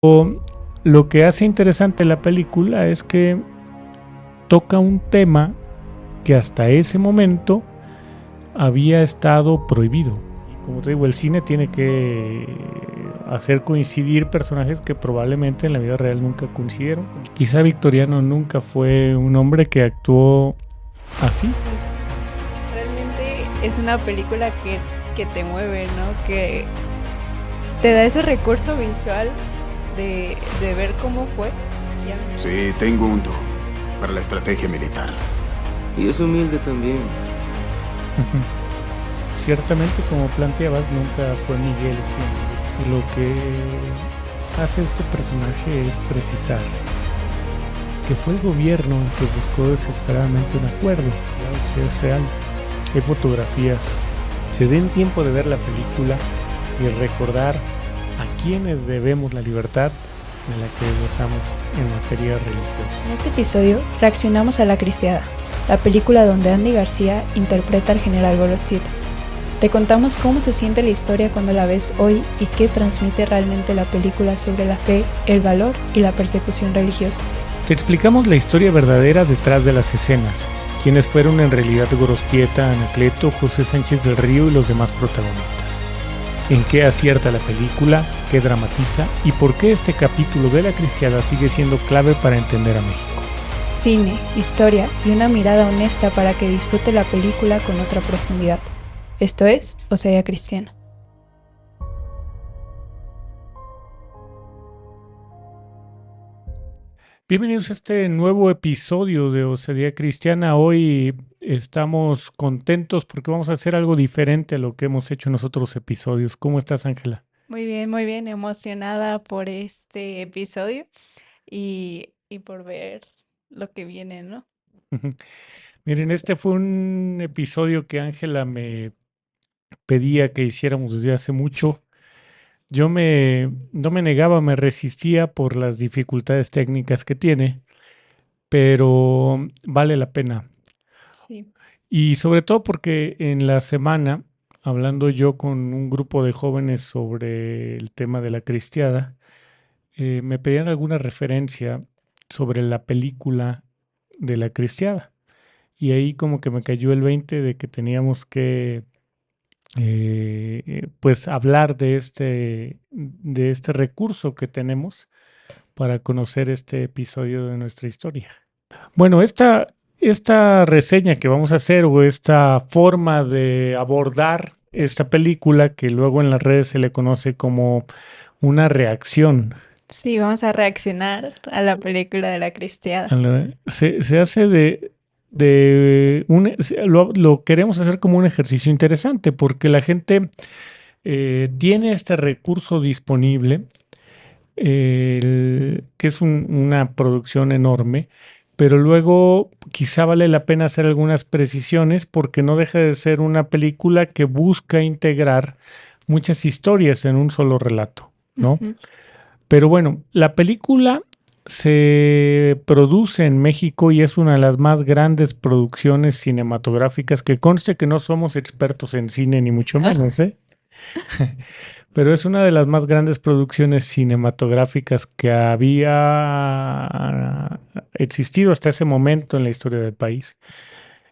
Lo que hace interesante la película es que toca un tema que hasta ese momento había estado prohibido. Y como te digo, el cine tiene que hacer coincidir personajes que probablemente en la vida real nunca coincidieron. Quizá Victoriano nunca fue un hombre que actuó así. Realmente es una película que te mueve, ¿no? Que te da ese recurso visual de ver cómo fue. Sí, tengo un don para la estrategia militar. Y es humilde también. Ciertamente, como planteabas, nunca fue Miguel quien. Lo que hace este personaje es precisar que fue el gobierno el que buscó desesperadamente un acuerdo. Claro, si es real, hay fotografías. Se den tiempo de ver la película y recordar a quienes debemos la libertad de la que gozamos en materia religiosa. En este episodio reaccionamos a La Cristiada, la película donde Andy García interpreta al general Gorostieta. Te contamos cómo se siente la historia cuando la ves hoy y qué transmite realmente la película sobre la fe, el valor y la persecución religiosa. Te explicamos la historia verdadera detrás de las escenas, quiénes fueron en realidad Gorostieta, Anacleto, José Sánchez del Río y los demás protagonistas. En qué acierta la película, qué dramatiza y por qué este capítulo de La Cristiada sigue siendo clave para entender a México. Cine, historia y una mirada honesta para que disfrute la película con otra profundidad. Esto es Osadía Cristiana. Bienvenidos a este nuevo episodio de Osadía Cristiana. Hoy estamos contentos porque vamos a hacer algo diferente a lo que hemos hecho en los otros episodios. ¿Cómo estás, Ángela? Muy bien, emocionada por este episodio y por ver lo que viene, ¿no? Miren, este fue un episodio que Ángela me pedía que hiciéramos desde hace mucho. Yo no me negaba, me resistía por las dificultades técnicas que tiene, pero vale la pena. Sí. Y sobre todo porque en la semana, hablando yo con un grupo de jóvenes sobre el tema de La Cristiada, me pedían alguna referencia sobre la película de La Cristiada. Y ahí como que me cayó el 20 de que teníamos que pues hablar de este recurso que tenemos para conocer este episodio de nuestra historia. Bueno, esta reseña que vamos a hacer o esta forma de abordar esta película que luego en las redes se le conoce como una reacción. Sí, vamos a reaccionar a la película de La Cristiada. Se hace lo queremos hacer como un ejercicio interesante porque la gente tiene este recurso disponible, que es una producción enorme, pero luego quizá vale la pena hacer algunas precisiones porque no deja de ser una película que busca integrar muchas historias en un solo relato, ¿no? Ujú. Pero bueno, la película se produce en México y es una de las más grandes producciones cinematográficas, que conste que no somos expertos en cine ni mucho menos, ¿eh? Pero es una de las más grandes producciones cinematográficas que había existido hasta ese momento en la historia del país.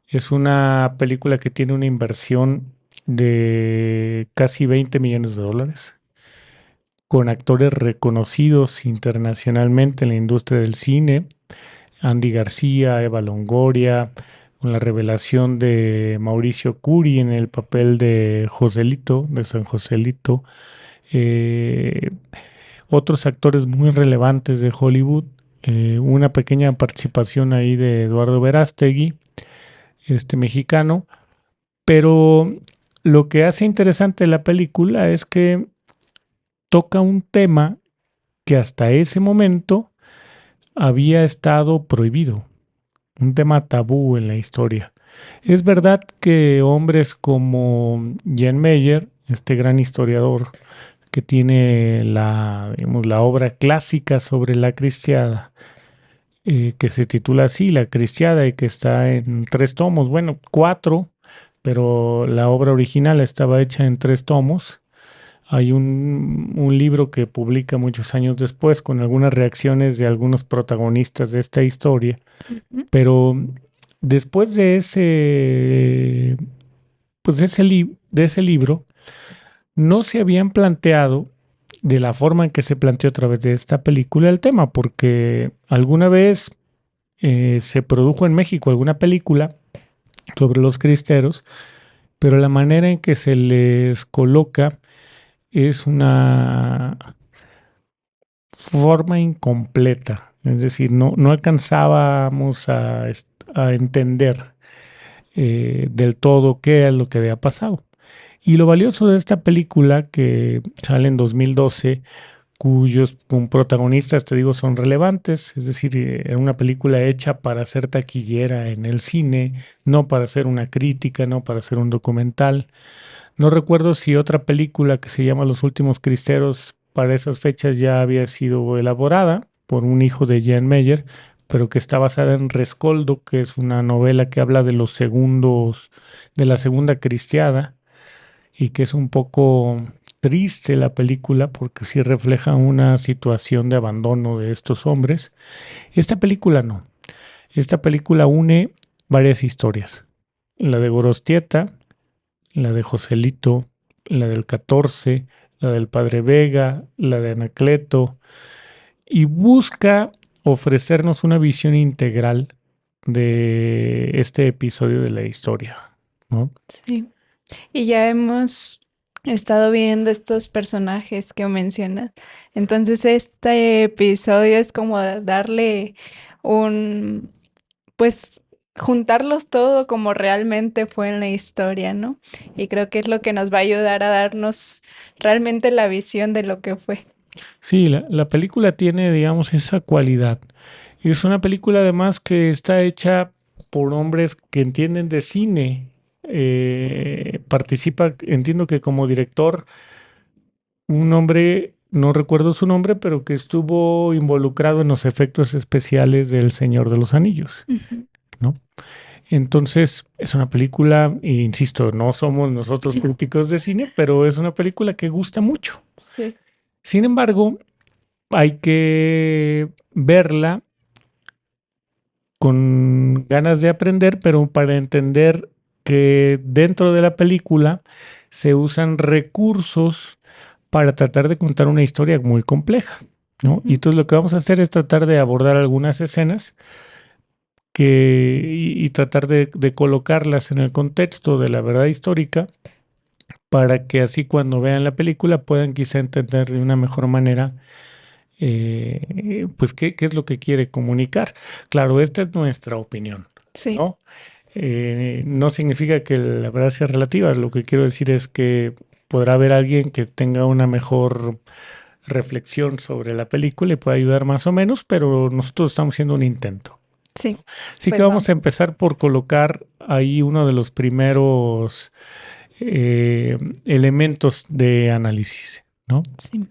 Es una película que tiene una inversión de casi 20 millones de dólares, con actores reconocidos internacionalmente en la industria del cine, Andy García, Eva Longoria, con la revelación de Mauricio Curi en el papel de Joselito, de San Joselito, otros actores muy relevantes de Hollywood, una pequeña participación ahí de Eduardo Verástegui, mexicano, pero lo que hace interesante la película es que toca un tema que hasta ese momento había estado prohibido, un tema tabú en la historia. Es verdad que hombres como Jan Meyer, este gran historiador que tiene digamos, la obra clásica sobre La Cristiada, que se titula así, La Cristiada, y que está en 3 tomos, bueno, 4, pero la obra original estaba hecha en 3 tomos. Hay un libro que publica muchos años después con algunas reacciones de algunos protagonistas de esta historia, pero después de pues de ese libro, no se habían planteado de la forma en que se planteó a través de esta película el tema, porque alguna vez se produjo en México alguna película sobre los cristeros, pero la manera en que se les coloca es una forma incompleta. Es decir, no alcanzábamos a entender del todo qué es lo que había pasado. Y lo valioso de esta película, que sale en 2012, cuyos protagonistas, te digo, son relevantes, es decir, era una película hecha para ser taquillera en el cine, no para hacer una crítica, no para hacer un documental. No recuerdo si otra película que se llama Los Últimos Cristeros para esas fechas ya había sido elaborada por un hijo de Jan Meyer, pero que está basada en Rescoldo, que es una novela que habla de los segundos, de la segunda cristiada, y que es un poco triste la película porque sí refleja una situación de abandono de estos hombres. Esta película no. Esta película une varias historias. La de Gorostieta, la de Joselito, la del 14, la del Padre Vega, la de Anacleto, y busca ofrecernos una visión integral de este episodio de la historia, ¿no? Sí. Y ya hemos estado viendo estos personajes que mencionas. Entonces, este episodio es como darle pues, juntarlos todo como realmente fue en la historia, ¿no? Y creo que es lo que nos va a ayudar a darnos realmente la visión de lo que fue. Sí, la película tiene, digamos, esa cualidad. Es una película además que está hecha por hombres que entienden de cine. Participa, entiendo que como director, un hombre, no recuerdo su nombre, pero que estuvo involucrado en los efectos especiales del Señor de los Anillos, ¿no? Entonces, es una película, e insisto, no somos nosotros críticos de cine, pero es una película que gusta mucho. Sí. Sin embargo, hay que verla con ganas de aprender, pero para entender que dentro de la película se usan recursos para tratar de contar una historia muy compleja, ¿no? Y entonces lo que vamos a hacer es tratar de abordar algunas escenas y tratar de colocarlas en el contexto de la verdad histórica para que así cuando vean la película puedan quizá entender de una mejor manera pues qué es lo que quiere comunicar. Claro, esta es nuestra opinión, Sí. ¿no? No significa que la verdad sea relativa. Lo que quiero decir es que podrá haber alguien que tenga una mejor reflexión sobre la película y pueda ayudar más o menos, pero nosotros estamos haciendo un intento. Sí. Así Pues que vamos a empezar por colocar ahí uno de los primeros elementos de análisis, ¿no? Sí.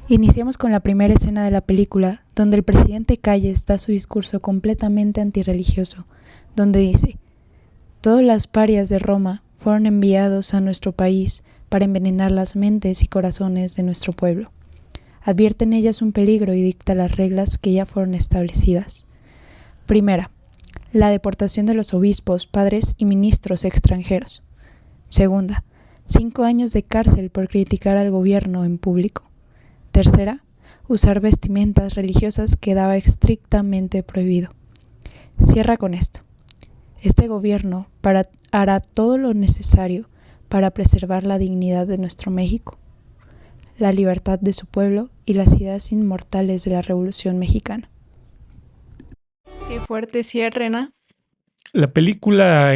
Iniciamos con la primera escena de la película, donde el presidente Calles da su discurso completamente antirreligioso, donde dice: todos las parias de Roma fueron enviados a nuestro país para envenenar las mentes y corazones de nuestro pueblo. Advierte en ellas un peligro y dicta las reglas que ya fueron establecidas. Primera, la deportación de los obispos, padres y ministros extranjeros. Segunda, 5 años de cárcel por criticar al gobierno en público. Tercera, usar vestimentas religiosas quedaba estrictamente prohibido. Cierra con esto. Este gobierno hará todo lo necesario para preservar la dignidad de nuestro México, la libertad de su pueblo y las ideas inmortales de la Revolución Mexicana. Qué fuerte cierre, ¿no? La película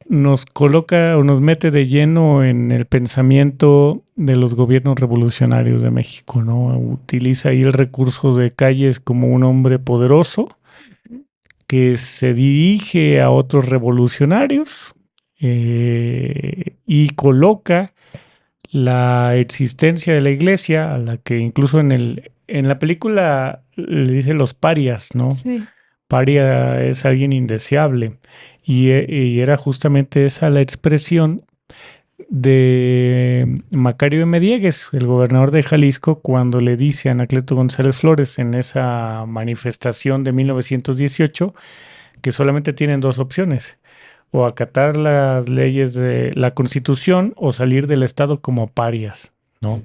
nos coloca o nos mete de lleno en el pensamiento de los gobiernos revolucionarios de México, ¿no? Utiliza ahí el recurso de Calles como un hombre poderoso que se dirige a otros revolucionarios y coloca la existencia de la iglesia, a la que incluso en la película le dice los parias, ¿no? Sí. Paria es alguien indeseable. y era justamente esa la expresión de Macario M. Diegues, el gobernador de Jalisco, cuando le dice a Anacleto González Flores en esa manifestación de 1918 que solamente tienen dos opciones: o acatar las leyes de la Constitución o salir del Estado como parias, ¿no?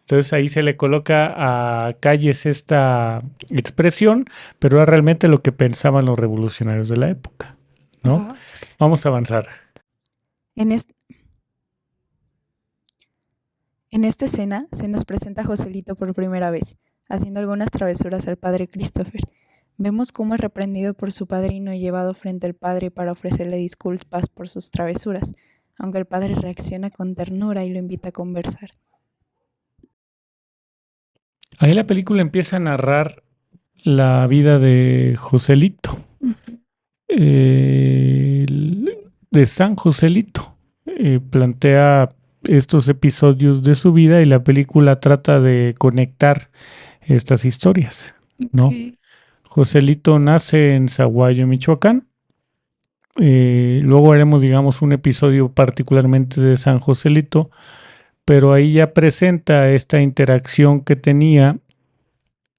Entonces ahí se le coloca a Calles esta expresión, pero era realmente lo que pensaban los revolucionarios de la época, ¿no? Ajá. Vamos a avanzar. En esta escena se nos presenta a Joselito por primera vez, haciendo algunas travesuras al padre Christopher. Vemos cómo es reprendido por su padrino y llevado frente al padre para ofrecerle disculpas por sus travesuras, aunque el padre reacciona con ternura y lo invita a conversar. Ahí la película empieza a narrar la vida de Joselito, de San Joselito. Plantea estos episodios de su vida y la película trata de conectar estas historias, ¿no? Ok. Joselito nace en Zaguayo, Michoacán. Luego haremos, digamos, un episodio particularmente de San Joselito, pero ahí ya presenta esta interacción que tenía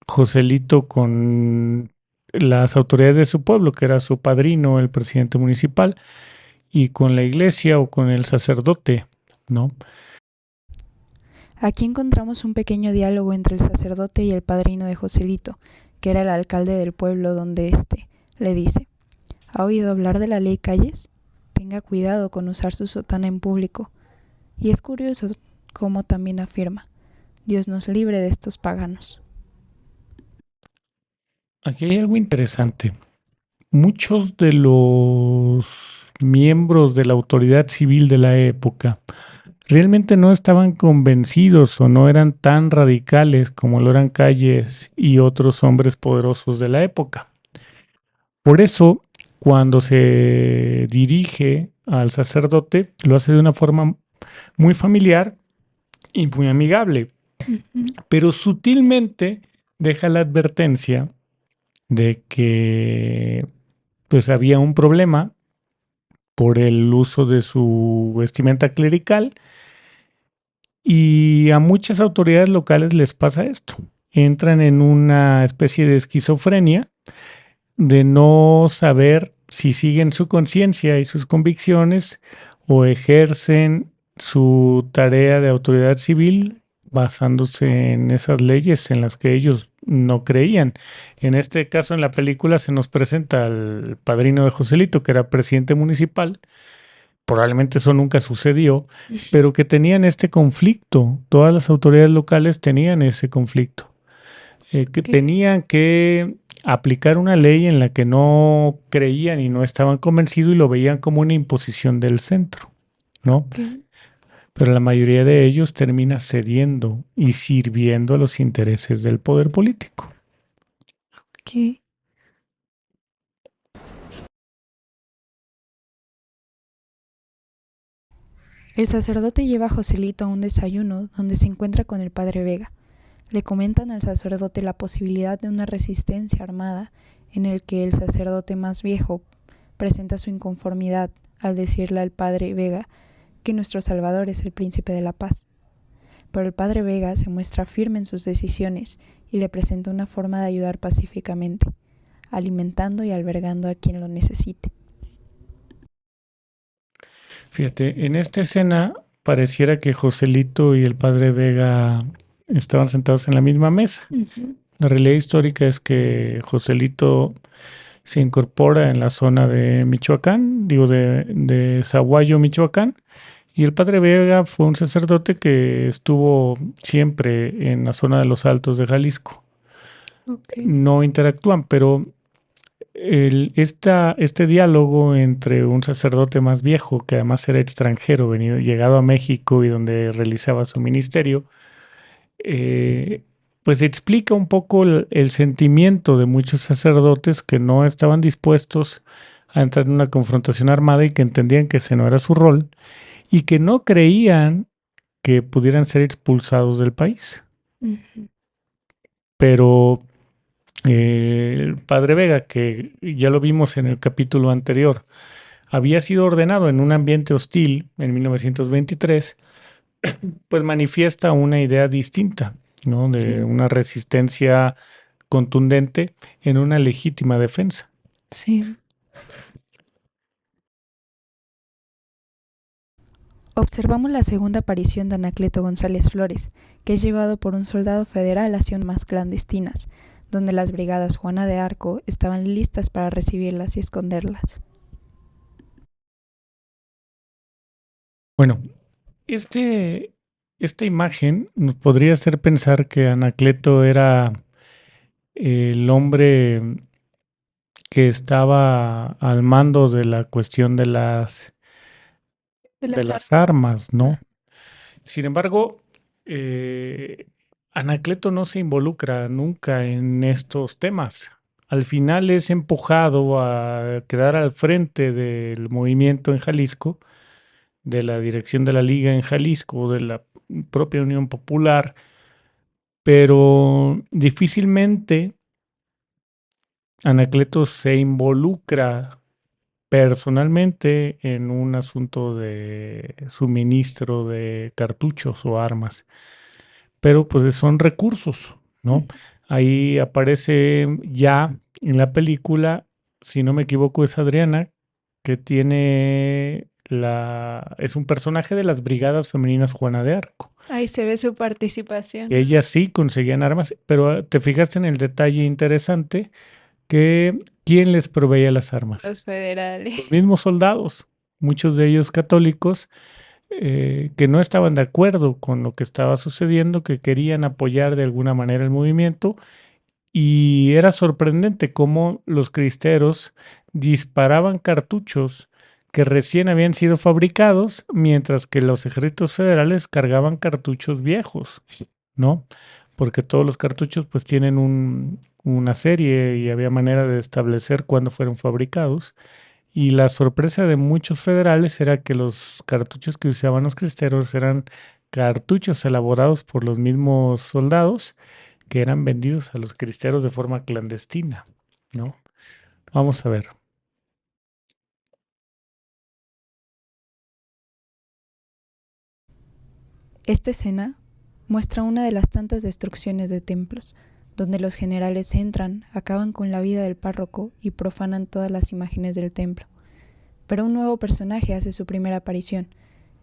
Joselito con las autoridades de su pueblo, que era su padrino, el presidente municipal, y con la iglesia o con el sacerdote, ¿no? Aquí encontramos un pequeño diálogo entre el sacerdote y el padrino de Joselito, que era el alcalde del pueblo, donde éste le dice: ¿ha oído hablar de la ley Calles? Tenga cuidado con usar su sotana en público. Y es curioso cómo también afirma: Dios nos libre de estos paganos. Aquí hay algo interesante. Muchos de los miembros de la autoridad civil de la época realmente no estaban convencidos o no eran tan radicales como lo eran Calles y otros hombres poderosos de la época. Por eso, cuando se dirige al sacerdote, lo hace de una forma muy familiar y muy amigable, pero sutilmente deja la advertencia de que pues había un problema por el uso de su vestimenta clerical, y a muchas autoridades locales les pasa esto. Entran en una especie de esquizofrenia de no saber si siguen su conciencia y sus convicciones o ejercen su tarea de autoridad civil basándose en esas leyes en las que ellos no creían. En este caso, en la película se nos presenta al padrino de Joselito, que era presidente municipal. Probablemente eso nunca sucedió, pero que tenían este conflicto. Todas las autoridades locales tenían ese conflicto. Que tenían que aplicar una ley en la que no creían y no estaban convencidos y lo veían como una imposición del centro, ¿no? Ok. Pero la mayoría de ellos termina cediendo y sirviendo a los intereses del poder político. Ok. El sacerdote lleva a Joselito a un desayuno donde se encuentra con el padre Vega. Le comentan al sacerdote la posibilidad de una resistencia armada en el que el sacerdote más viejo presenta su inconformidad al decirle al padre Vega que nuestro Salvador es el príncipe de la paz. Pero el padre Vega se muestra firme en sus decisiones y le presenta una forma de ayudar pacíficamente, alimentando y albergando a quien lo necesite. Fíjate, en esta escena pareciera que Joselito y el padre Vega estaban sentados en la misma mesa. La realidad histórica es que Joselito se incorpora en la zona de Michoacán, de Zaguayo, Michoacán, y el padre Vega fue un sacerdote que estuvo siempre en la zona de los Altos de Jalisco. Ok. No interactúan, pero este diálogo entre un sacerdote más viejo, que además era extranjero, llegado a México y donde realizaba su ministerio, pues explica un poco el sentimiento de muchos sacerdotes que no estaban dispuestos a entrar en una confrontación armada y que entendían que ese no era su rol y que no creían que pudieran ser expulsados del país. Pero el padre Vega, que ya lo vimos en el capítulo anterior, había sido ordenado en un ambiente hostil en 1923, pues manifiesta una idea distinta, ¿no? De una resistencia contundente en una legítima defensa. Sí. Observamos la segunda aparición de Anacleto González Flores, que es llevado por un soldado federal hacia unas más clandestinas, donde las brigadas Juana de Arco estaban listas para recibirlas y esconderlas. Bueno, esta imagen nos podría hacer pensar que Anacleto era el hombre que estaba al mando de la cuestión de las armas, ¿no? Sin embargo, Anacleto no se involucra nunca en estos temas. Al final es empujado a quedar al frente del movimiento en Jalisco, de la dirección de la Liga en Jalisco, de la propia Unión Popular, pero difícilmente Anacleto se involucra personalmente en un asunto de suministro de cartuchos o armas, pero pues son recursos, ¿no? Ahí aparece ya en la película, si no me equivoco, es Adriana, que es un personaje de las Brigadas Femeninas Juana de Arco. Ahí se ve su participación. Ellas sí conseguían armas, pero te fijaste en el detalle interesante que ¿quién les proveía las armas? Los federales. Los mismos soldados, muchos de ellos católicos, que no estaban de acuerdo con lo que estaba sucediendo, que querían apoyar de alguna manera el movimiento, y era sorprendente cómo los cristeros disparaban cartuchos que recién habían sido fabricados, mientras que los ejércitos federales cargaban cartuchos viejos, ¿no? Porque todos los cartuchos pues tienen una serie y había manera de establecer cuándo fueron fabricados. Y la sorpresa de muchos federales era que los cartuchos que usaban los cristeros eran cartuchos elaborados por los mismos soldados que eran vendidos a los cristeros de forma clandestina, ¿no? Vamos a ver. Esta escena muestra una de las tantas destrucciones de templos, donde los generales entran, acaban con la vida del párroco y profanan todas las imágenes del templo. Pero un nuevo personaje hace su primera aparición.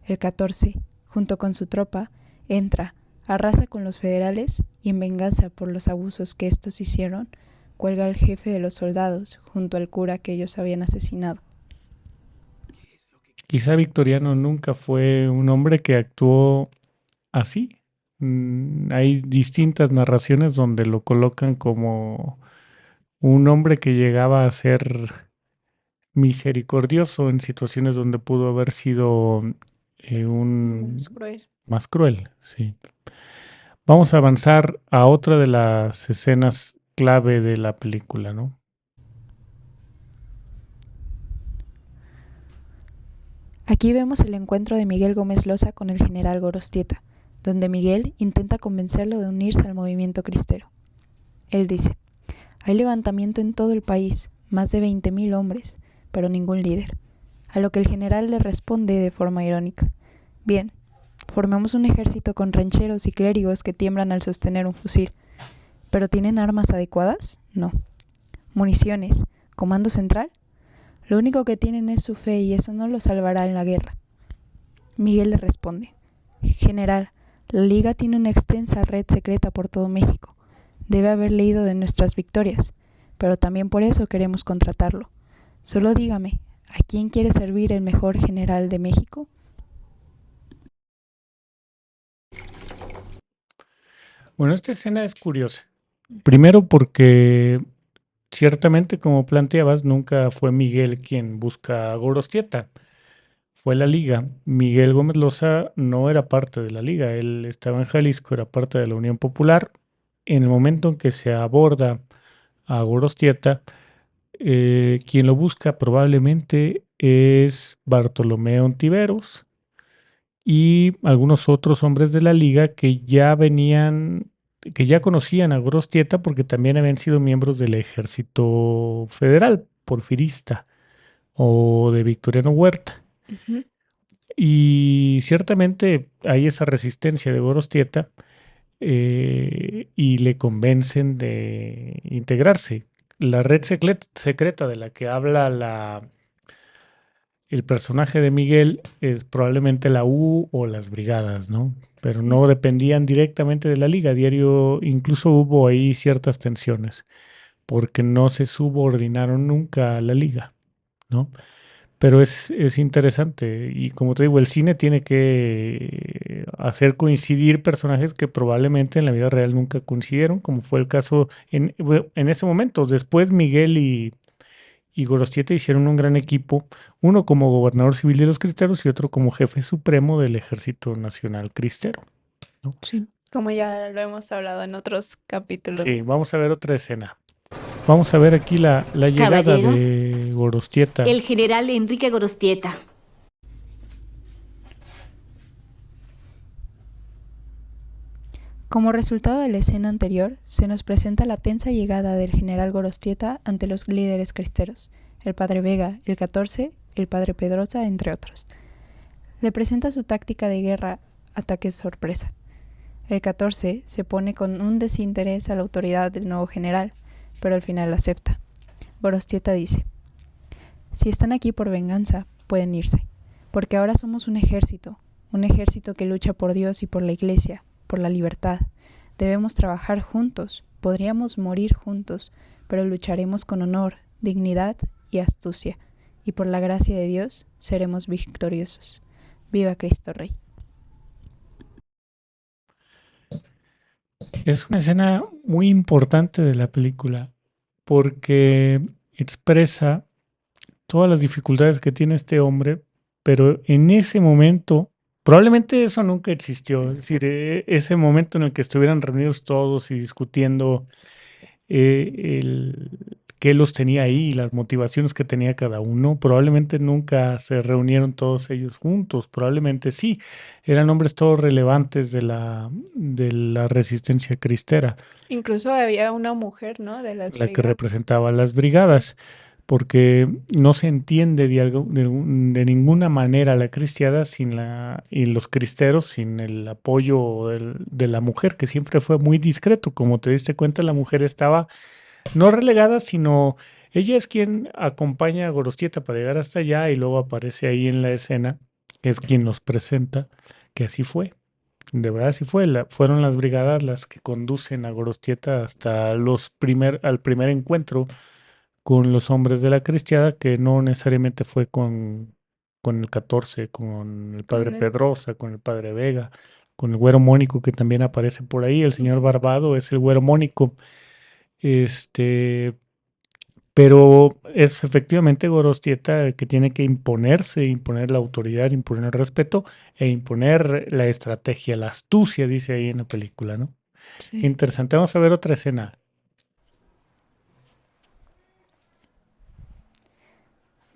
El 14, junto con su tropa, entra, arrasa con los federales y en venganza por los abusos que estos hicieron, cuelga al jefe de los soldados junto al cura que ellos habían asesinado. Quizá Victoriano nunca fue un hombre que actuó así. Hay distintas narraciones donde lo colocan como un hombre que llegaba a ser misericordioso en situaciones donde pudo haber sido más cruel, sí. Vamos a avanzar a otra de las escenas clave de la película, ¿no? Aquí vemos el encuentro de Miguel Gómez Loza con el general Gorostieta, donde Miguel intenta convencerlo de unirse al movimiento cristero. Él dice: hay levantamiento en todo el país, más de 20,000 hombres, pero ningún líder. A lo que el general le responde de forma irónica: bien, formemos un ejército con rancheros y clérigos que tiemblan al sostener un fusil. ¿Pero tienen armas adecuadas? No. ¿Municiones? ¿Comando central? Lo único que tienen es su fe y eso no los salvará en la guerra. Miguel le responde: general, la Liga tiene una extensa red secreta por todo México. Debe haber leído de nuestras victorias, pero también por eso queremos contratarlo. Solo dígame, ¿a quién quiere servir el mejor general de México? Bueno, esta escena es curiosa. Primero porque ciertamente, como planteabas, nunca fue Miguel quien busca a Gorostieta. Fue la Liga. Miguel Gómez Loza no era parte de la Liga. Él estaba en Jalisco, era parte de la Unión Popular. En el momento en que se aborda a Gorostieta, quien lo busca probablemente es Bartolomé Ontiveros y algunos otros hombres de la Liga que ya conocían a Gorostieta porque también habían sido miembros del Ejército Federal porfirista o de Victoriano Huerta. Ujú. Y ciertamente hay esa resistencia de Gorostieta y le convencen de integrarse. La red secreta de la que habla el personaje de Miguel es probablemente la U o las brigadas, ¿no? Pero Sí. no dependían directamente de la liga. Diario, incluso hubo ahí ciertas tensiones, porque no se subordinaron nunca a la liga, ¿no? Pero es interesante y como te digo, el cine tiene que hacer coincidir personajes que probablemente en la vida real nunca coincidieron, como fue el caso en ese momento. Después Miguel y Gorostieta hicieron un gran equipo, uno como gobernador civil de los cristeros y otro como jefe supremo del Ejército Nacional Cristero, ¿no? Sí. Como ya lo hemos hablado en otros capítulos. Sí, vamos a ver otra escena. Vamos a ver aquí la llegada Caballeros, de Gorostieta. el general Enrique Gorostieta. Como resultado de la escena anterior, se nos presenta la tensa llegada del general Gorostieta ante los líderes cristeros, el padre Vega, el 14, el padre Pedrosa, entre otros. Le presenta su táctica de guerra, ataque sorpresa. El 14 se pone con un desinterés a la autoridad del nuevo general, pero al final acepta. Gorostieta dice: si están aquí por venganza, pueden irse, porque ahora somos un ejército que lucha por Dios y por la Iglesia, por la libertad. Debemos trabajar juntos, podríamos morir juntos, pero lucharemos con honor, dignidad y astucia, y por la gracia de Dios seremos victoriosos. ¡Viva Cristo Rey! Es una escena muy importante de la película porque expresa todas las dificultades que tiene este hombre, pero en ese momento, probablemente eso nunca existió, es decir, ese momento en el que estuvieran reunidos todos y discutiendo qué los tenía ahí y las motivaciones que tenía cada uno, probablemente nunca se reunieron todos ellos juntos, probablemente sí, eran hombres todos relevantes de la resistencia cristera, Incluso había una mujer, ¿no? De las la que brigadas. representaba a las brigadas, porque no se entiende de ninguna manera la cristiada y los cristeros sin el apoyo de la mujer, que siempre fue muy discreto. Como te diste cuenta, la mujer estaba no relegada, sino ella es quien acompaña a Gorostieta para llegar hasta allá y luego aparece ahí en la escena, que es quien nos presenta que así fue. De verdad así fue. Fueron las brigadas las que conducen a Gorostieta hasta al primer encuentro con los hombres de la cristiada, que no necesariamente fue con el 14, con el padre Con el- Pedrosa, con el padre Vega, con el güero Mónico que también aparece por ahí. El señor Barbado es el güero Mónico. Pero es efectivamente Gorostieta el que tiene que imponerse, imponer la autoridad, imponer el respeto e imponer la estrategia, la astucia, dice ahí en la película, ¿no? Sí. Interesante. Vamos a ver otra escena.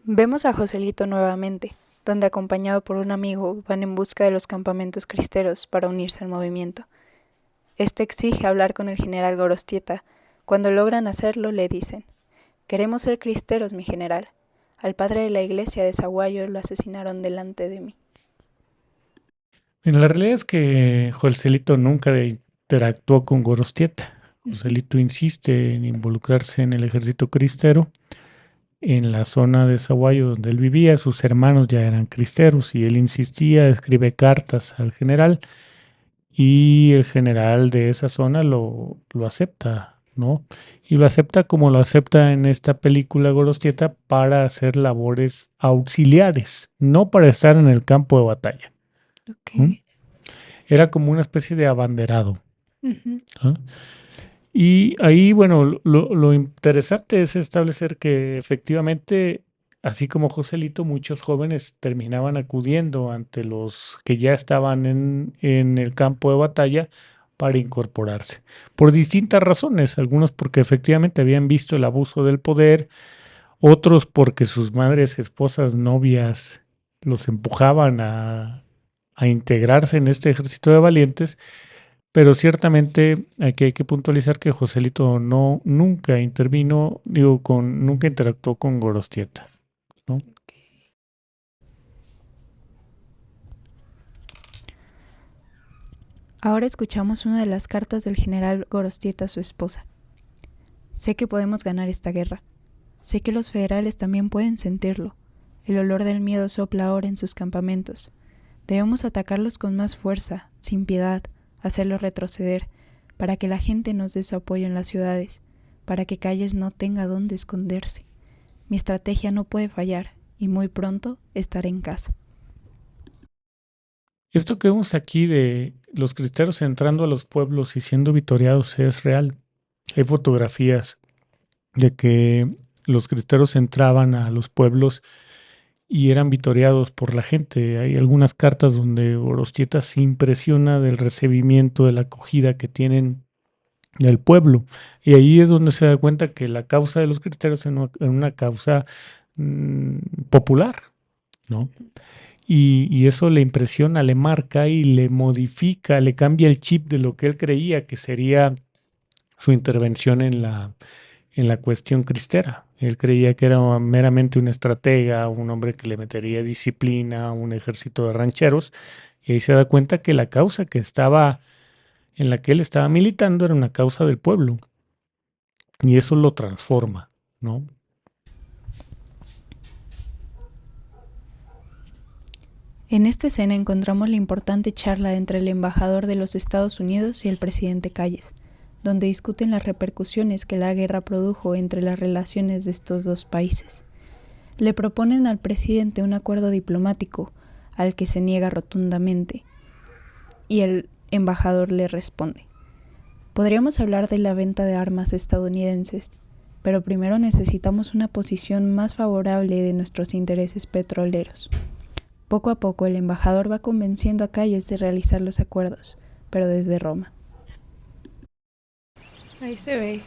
Vemos a Joselito nuevamente, donde acompañado por un amigo van en busca de los campamentos cristeros para unirse al movimiento. Este exige hablar con el general Gorostieta. Cuando logran hacerlo, le dicen: queremos ser cristeros, mi general. Al padre de la iglesia de Zaguayo lo asesinaron delante de mí. En la realidad es que Joselito nunca interactuó con Gorostieta. Joselito insiste en involucrarse en el ejército cristero. En la zona de Zaguayo donde él vivía, sus hermanos ya eran cristeros y él insistía, escribe cartas al general y el general de esa zona lo acepta, ¿no? Y lo acepta como lo acepta en esta película Gorostieta para hacer labores auxiliares, no para estar en el campo de batalla. Ok. ¿Mm? Era como una especie de abanderado. Ujú. ¿Ah? Y ahí, bueno, lo interesante es establecer que efectivamente, así como Joselito, muchos jóvenes terminaban acudiendo ante los que ya estaban en el campo de batalla para incorporarse, por distintas razones, algunos porque efectivamente habían visto el abuso del poder, otros porque sus madres, esposas, novias los empujaban a integrarse en este ejército de valientes. Pero ciertamente aquí hay que puntualizar que Joselito nunca intervino, nunca interactuó con Gorostieta. ¿no? Ahora escuchamos una de las cartas del general Gorostieta a su esposa. Sé que podemos ganar esta guerra. Sé que los federales también pueden sentirlo. El olor del miedo sopla ahora en sus campamentos. Debemos atacarlos con más fuerza, sin piedad, hacerlos retroceder, para que la gente nos dé su apoyo en las ciudades, para que Calles no tenga dónde esconderse. Mi estrategia no puede fallar, y muy pronto estaré en casa. Esto que vemos aquí de los cristeros entrando a los pueblos y siendo vitoreados es real. Hay fotografías de que los cristeros entraban a los pueblos y eran vitoreados por la gente. Hay algunas cartas donde Gorostieta se impresiona del recibimiento, de la acogida que tienen del pueblo. Y ahí es donde se da cuenta que la causa de los cristeros es una causa popular, ¿no? Y eso le impresiona, le marca y le modifica, le cambia el chip de lo que él creía que sería su intervención en la cuestión cristera. Él creía que era meramente un estratega, un hombre que le metería disciplina a un ejército de rancheros, y ahí se da cuenta que la causa en la que él estaba militando era una causa del pueblo, y eso lo transforma, ¿no? En esta escena encontramos la importante charla entre el embajador de los Estados Unidos y el presidente Calles, donde discuten las repercusiones que la guerra produjo entre las relaciones de estos dos países. Le proponen al presidente un acuerdo diplomático, al que se niega rotundamente, y el embajador le responde: podríamos hablar de la venta de armas estadounidenses, pero primero necesitamos una posición más favorable de nuestros intereses petroleros. Poco a poco el embajador va convenciendo a Calles de realizar los acuerdos, pero desde Roma. Ahí se ve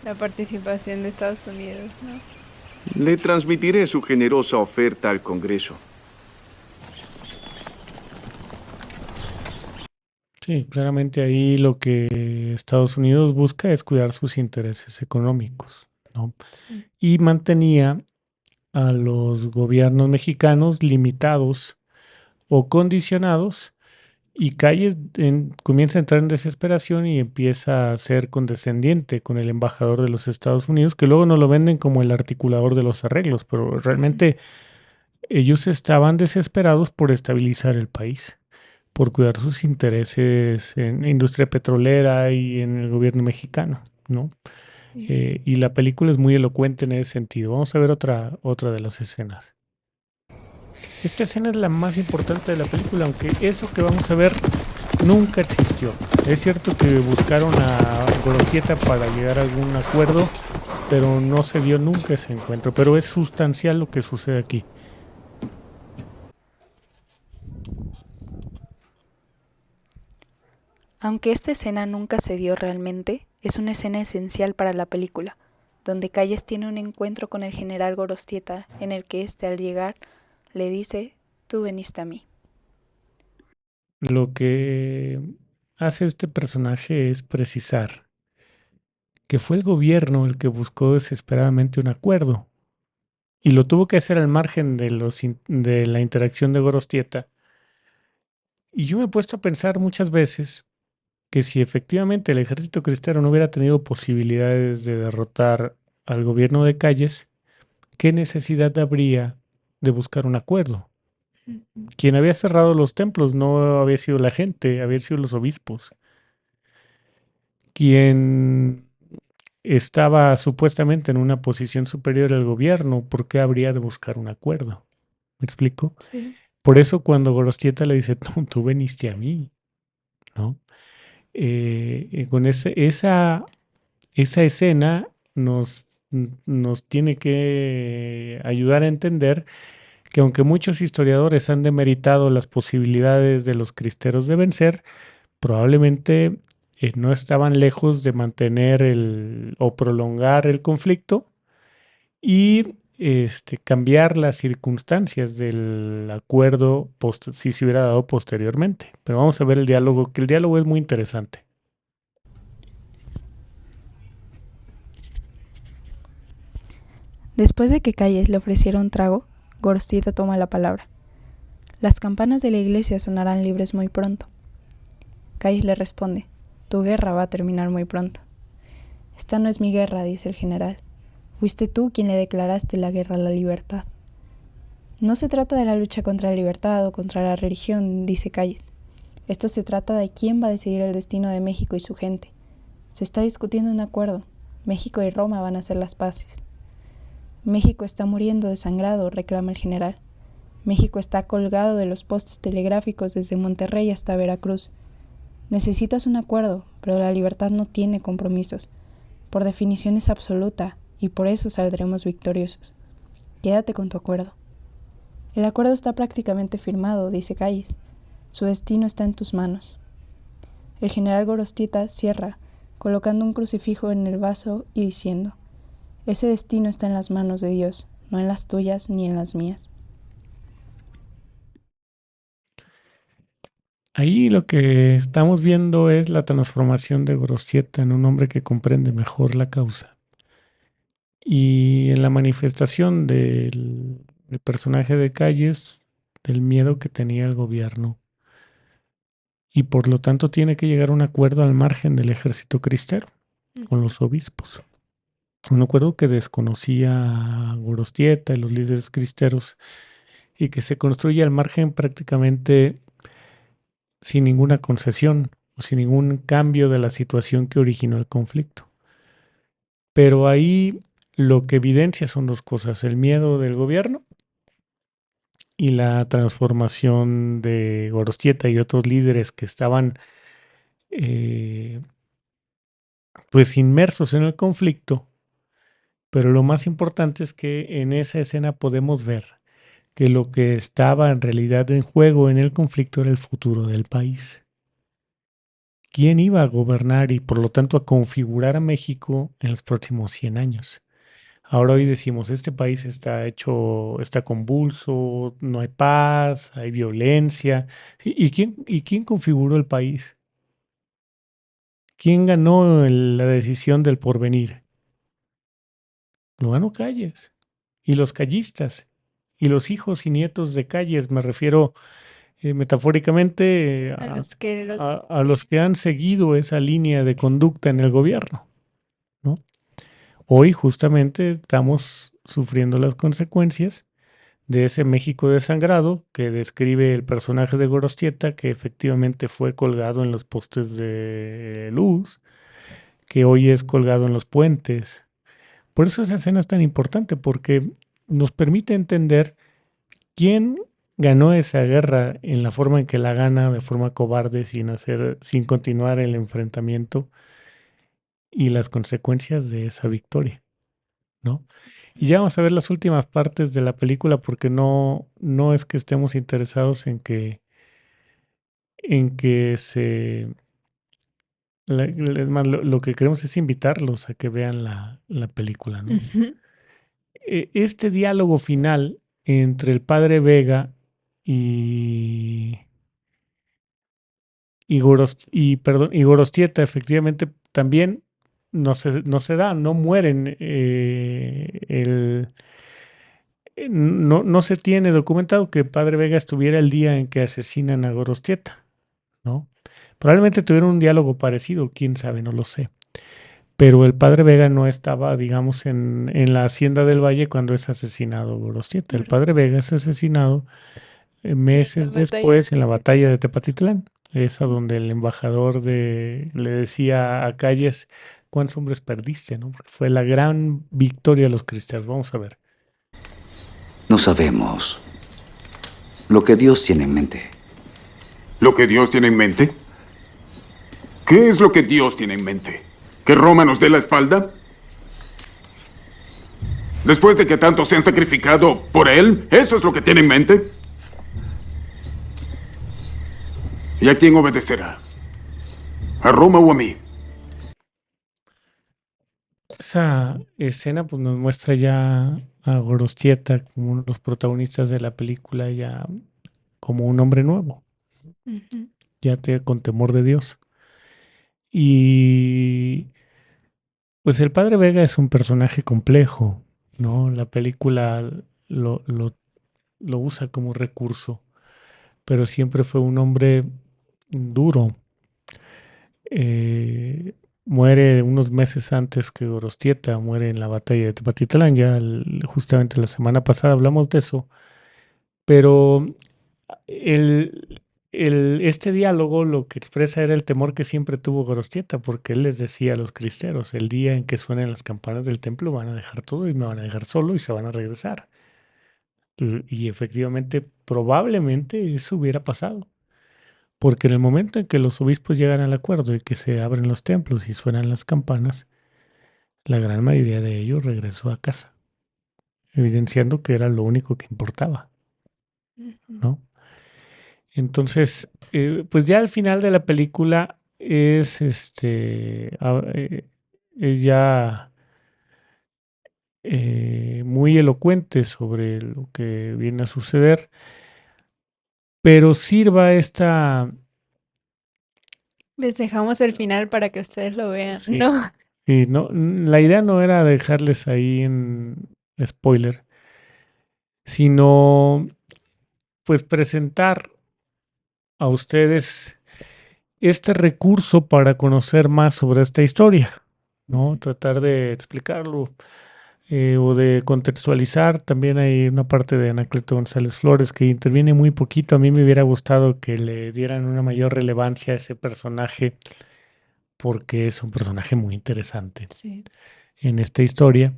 la participación de Estados Unidos, ¿no? Le transmitiré su generosa oferta al Congreso. Sí, claramente ahí lo que Estados Unidos busca es cuidar sus intereses económicos, ¿no? Sí. Y mantenía a los gobiernos mexicanos limitados o condicionados, y Calles comienza a entrar en desesperación y empieza a ser condescendiente con el embajador de los Estados Unidos, que luego nos lo venden como el articulador de los arreglos, pero realmente ellos estaban desesperados por estabilizar el país, por cuidar sus intereses en la industria petrolera y en el gobierno mexicano, ¿no? Y la película es muy elocuente en ese sentido. Vamos a ver otra de las escenas. Esta escena es la más importante de la película, aunque eso que vamos a ver nunca existió. Es cierto que buscaron a Gorostieta para llegar a algún acuerdo, pero no se dio nunca ese encuentro. Pero es sustancial lo que sucede aquí. Aunque esta escena nunca se dio realmente, es una escena esencial para la película, donde Calles tiene un encuentro con el general Gorostieta, en el que éste al llegar le dice: tú veniste a mí. Lo que hace este personaje es precisar que fue el gobierno el que buscó desesperadamente un acuerdo, y lo tuvo que hacer al margen de la interacción de Gorostieta. Y yo me he puesto a pensar muchas veces que si efectivamente el ejército cristero no hubiera tenido posibilidades de derrotar al gobierno de Calles, ¿qué necesidad habría de buscar un acuerdo? Quien había cerrado los templos no había sido la gente, habían sido los obispos. Quien estaba supuestamente en una posición superior al gobierno, ¿por qué habría de buscar un acuerdo? ¿Me explico? Sí. Por eso cuando Gorostieta le dice: tú veniste a mí, ¿no? Con esa escena nos tiene que ayudar a entender que aunque muchos historiadores han demeritado las posibilidades de los cristeros de vencer, probablemente no estaban lejos de mantener o prolongar el conflicto y cambiar las circunstancias del acuerdo si se hubiera dado posteriormente. Pero vamos a ver el diálogo, que el diálogo es muy interesante. Después de que Calles le ofreciera un trago, Gorostieta toma la palabra. Las campanas de la iglesia sonarán libres muy pronto. Calles le responde, tu guerra va a terminar muy pronto. Esta no es mi guerra, dice el general. Fuiste tú quien le declaraste la guerra a la libertad. No se trata de la lucha contra la libertad o contra la religión, dice Calles. Esto se trata de quién va a decidir el destino de México y su gente. Se está discutiendo un acuerdo. México y Roma van a hacer las paces. México está muriendo desangrado, reclama el general. México está colgado de los postes telegráficos desde Monterrey hasta Veracruz. Necesitas un acuerdo, pero la libertad no tiene compromisos. Por definición es absoluta, y por eso saldremos victoriosos. Quédate con tu acuerdo. El acuerdo está prácticamente firmado, dice Calles. Su destino está en tus manos. El general Gorostieta cierra, colocando un crucifijo en el vaso y diciendo, ese destino está en las manos de Dios, no en las tuyas ni en las mías. Ahí lo que estamos viendo es la transformación de Gorostieta en un hombre que comprende mejor la causa. Y en la manifestación del personaje de Calles, del miedo que tenía el gobierno. Y por lo tanto tiene que llegar a un acuerdo al margen del ejército cristero, con los obispos. Un acuerdo que desconocía a Gorostieta y los líderes cristeros y que se construye al margen prácticamente sin ninguna concesión o sin ningún cambio de la situación que originó el conflicto. Pero ahí lo que evidencia son dos cosas, el miedo del gobierno y la transformación de Gorostieta y otros líderes que estaban pues inmersos en el conflicto. Pero lo más importante es que en esa escena podemos ver que lo que estaba en realidad en juego en el conflicto era el futuro del país. ¿Quién iba a gobernar y por lo tanto a configurar a México en los próximos 100 años? Ahora hoy decimos, este país está convulso, no hay paz, hay violencia. ¿Y quién configuró el país? ¿Quién ganó la decisión del porvenir? Lo ganó Calles. Y los callistas. Y los hijos y nietos de Calles, me refiero metafóricamente A los que los... a los que han seguido esa línea de conducta en el gobierno, ¿no? Hoy justamente estamos sufriendo las consecuencias de ese México desangrado que describe el personaje de Gorostieta, que efectivamente fue colgado en los postes de luz, que hoy es colgado en los puentes. Por eso esa escena es tan importante, porque nos permite entender quién ganó esa guerra en la forma en que la gana, de forma cobarde, sin continuar el enfrentamiento y las consecuencias de esa victoria, ¿no? Y ya vamos a ver las últimas partes de la película porque no es que estemos interesados en que lo que queremos es invitarlos a que vean la película, ¿no? Este diálogo final entre el padre Vega y Gorostieta, efectivamente, también no se da, no mueren. No se tiene documentado que Padre Vega estuviera el día en que asesinan a Gorostieta, ¿no? Probablemente tuvieron un diálogo parecido, quién sabe, no lo sé. Pero el Padre Vega no estaba, digamos, en la Hacienda del Valle cuando es asesinado Gorostieta. El Padre Vega es asesinado meses después en la batalla de Tepatitlán. Esa donde el embajador le decía a Calles, ¿cuántos hombres perdiste? ¿No? Porque fue la gran victoria de los cristianos. Vamos a ver. No sabemos lo que Dios tiene en mente. ¿Lo que Dios tiene en mente? ¿Qué es lo que Dios tiene en mente? ¿Que Roma nos dé la espalda? Después de que tantos se han sacrificado por él, ¿eso es lo que tiene en mente? ¿Y a quién obedecerá? ¿A Roma o a mí? Esa escena pues, nos muestra ya a Gorostieta como uno de los protagonistas de la película, ya como un hombre nuevo, ya con temor de Dios. Y pues el Padre Vega es un personaje complejo, ¿no? La película lo, lo, lo usa como recurso, pero siempre fue un hombre duro. Eh, muere unos meses antes que Gorostieta, muere en la batalla de Tepatitlán, ya justamente la semana pasada hablamos de eso, pero este diálogo lo que expresa era el temor que siempre tuvo Gorostieta, porque él les decía a los cristeros, el día en que suenen las campanas del templo van a dejar todo y me van a dejar solo y se van a regresar. Y efectivamente, probablemente eso hubiera pasado, porque en el momento en que los obispos llegan al acuerdo y que se abren los templos y suenan las campanas, la gran mayoría de ellos regresó a casa, evidenciando que era lo único que importaba, ¿no? Entonces, pues ya al final de la película es ya muy elocuente sobre lo que viene a suceder, pero sirva esta, Les dejamos el final para que ustedes lo vean. sí, No, sí, no, la idea no era dejarles ahí en spoiler, sino pues presentar a ustedes este recurso para conocer más sobre esta historia, ¿no? Tratar de explicarlo o de contextualizar. También hay una parte de Anacleto González Flores que interviene muy poquito. A mí me hubiera gustado que le dieran una mayor relevancia a ese personaje porque es un personaje muy interesante sí. en esta historia.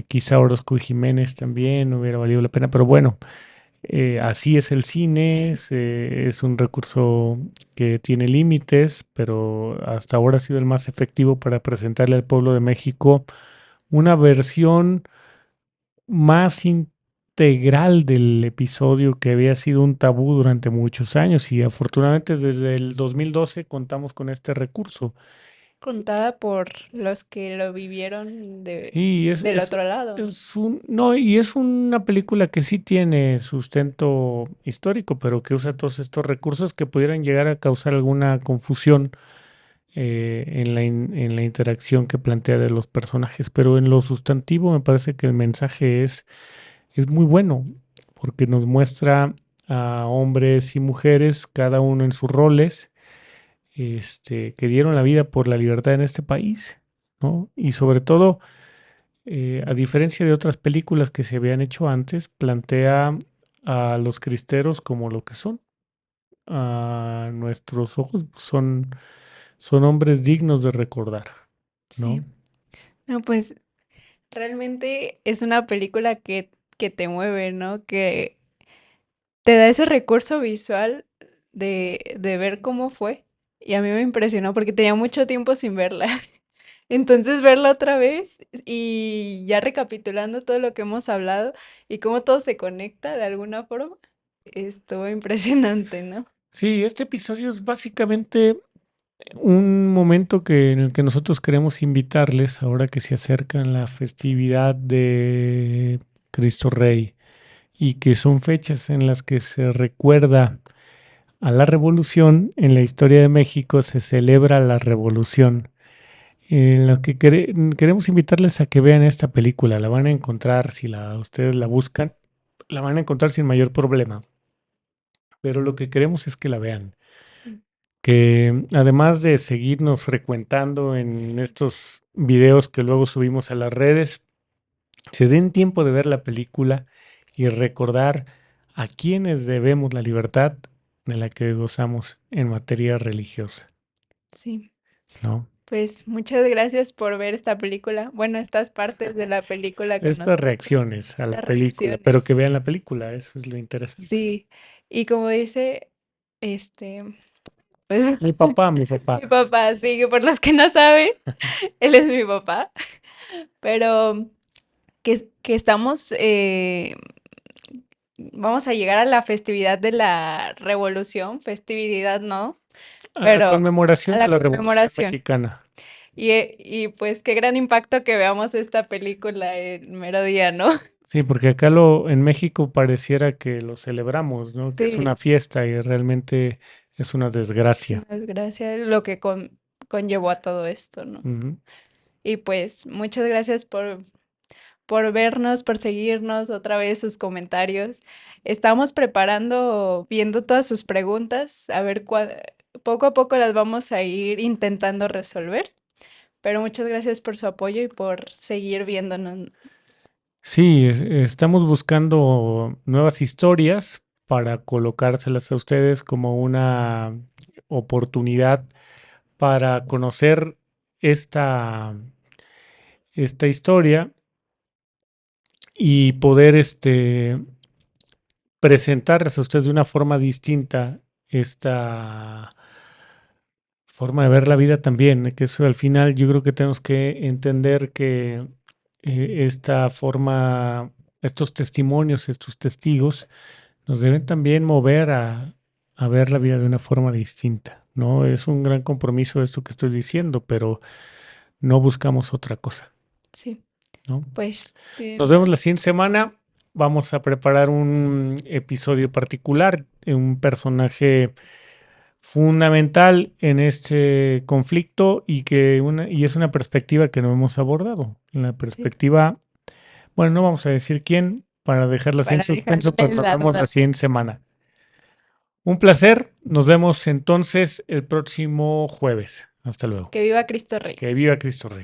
Quizá Orozco y Jiménez también hubiera valido la pena, pero bueno, así es el cine, es un recurso que tiene límites, pero hasta ahora ha sido el más efectivo para presentarle al pueblo de México una versión más integral del episodio que había sido un tabú durante muchos años y afortunadamente desde el 2012 contamos con este recurso. Contada por los que lo vivieron Y del otro lado, ¿no? no, y es una película que sí tiene sustento histórico, pero que usa todos estos recursos que pudieran llegar a causar alguna confusión en la interacción que plantea de los personajes. Pero en lo sustantivo me parece que el mensaje es muy bueno, porque nos muestra a hombres y mujeres, cada uno en sus roles, que dieron la vida por la libertad en este país, ¿no? Y sobre todo a diferencia de otras películas que se habían hecho antes, plantea a los cristeros como lo que son. A nuestros ojos son hombres dignos de recordar, ¿no? Sí. No, pues realmente es una película que te mueve, ¿no? Que te da ese recurso visual de ver cómo fue. Y a mí me impresionó porque tenía mucho tiempo sin verla. Entonces verla otra vez y ya recapitulando todo lo que hemos hablado y cómo todo se conecta de alguna forma, estuvo impresionante, ¿no? Sí, este episodio es básicamente un momento en el que nosotros queremos invitarles, ahora que se acerca la festividad de Cristo Rey, y que son fechas en las que se recuerda a la revolución. En la historia de México se celebra la revolución, en la que queremos invitarles a que vean esta película. La van a encontrar, si ustedes la buscan, la van a encontrar sin mayor problema. Pero lo que queremos es que la vean. Sí. Que además de seguirnos frecuentando en estos videos que luego subimos a las redes, se den tiempo de ver la película y recordar a quienes debemos la libertad de la que gozamos en materia religiosa, Sí, ¿no? pues muchas gracias por ver esta película. Bueno, estas partes de la película con Estas nosotros, reacciones a la las película, pero que reacciones. vean la película, eso es lo interesante. Sí, y como dice, este, pues Mi papá. mi papá, sí, que por los que no saben, él es mi papá, pero que estamos, vamos a llegar a la festividad de la revolución, festividad, ¿no? A Pero conmemoración a de la la Revolución conmemoración. Mexicana. Y pues qué gran impacto que veamos esta película en mero día, ¿no? Sí, porque acá en México pareciera que lo celebramos, ¿no? Que es una Sí, fiesta y realmente es una es una desgracia. desgracia lo que conllevó a todo esto, ¿no? Ujú. Y pues muchas gracias por vernos, por seguirnos, otra vez sus comentarios. Estamos preparando, viendo todas sus preguntas, a ver poco a poco las vamos a ir intentando resolver. Pero muchas gracias por su apoyo y por seguir viéndonos. Sí, estamos buscando nuevas historias para colocárselas a ustedes como una oportunidad para conocer esta historia y poder presentarles a ustedes de una forma distinta esta forma de ver la vida también, que eso al final yo creo que tenemos que entender que esta forma, estos testimonios, estos testigos, nos deben también mover a ver la vida de una forma distinta, ¿no? Es un gran compromiso esto que estoy diciendo, pero no buscamos otra cosa, Sí, ¿no? pues sí. Nos vemos la siguiente semana. Vamos a preparar un episodio particular, un personaje fundamental en este conflicto y y es una perspectiva que no hemos abordado. La perspectiva, bueno, no vamos a decir quién para dejarla sin Para suspenso, dejarle pero nos la vemos duda. la siguiente semana. Un placer. Nos vemos entonces el próximo jueves. Hasta luego. Que viva Cristo Rey. Que viva Cristo Rey.